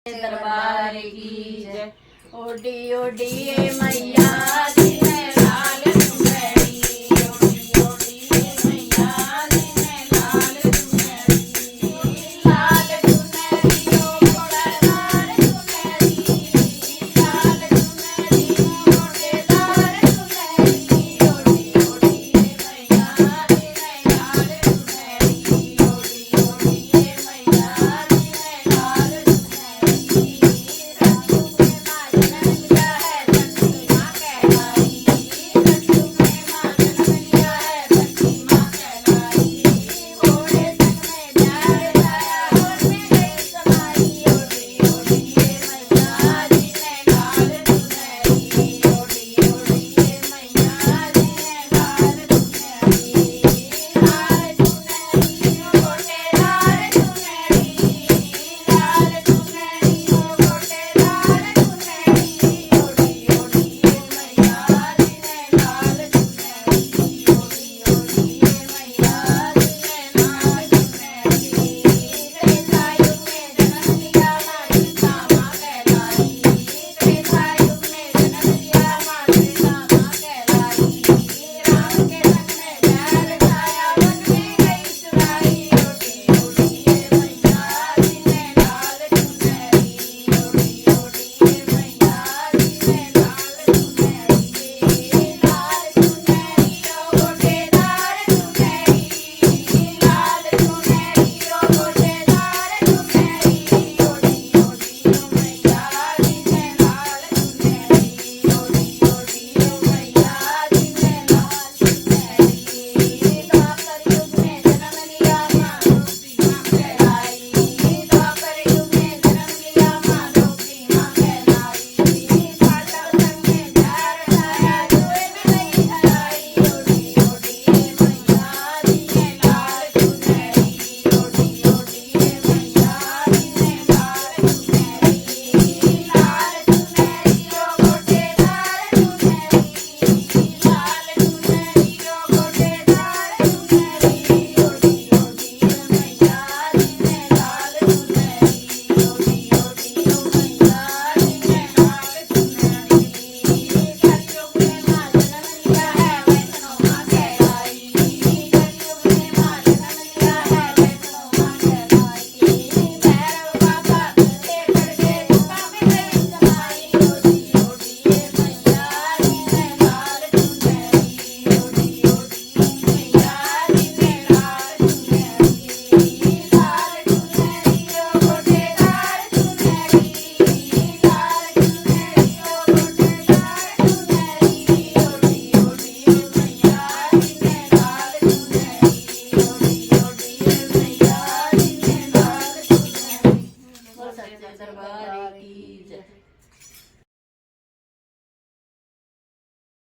दरबार की जय। ओडी ओडी मैया जी ने लाल चुनरी, ओडी ओडी मैया जी ने लाल चुनरी, लाल चुनरी ओ गोटेदार चुनरी, लाल चुनरी ओ गोटेदार चुनरी, ओडी ओडी मैया जी ने लाल चुनरी, ओडी ओडी मैया जी ने लाल दरबार की जय।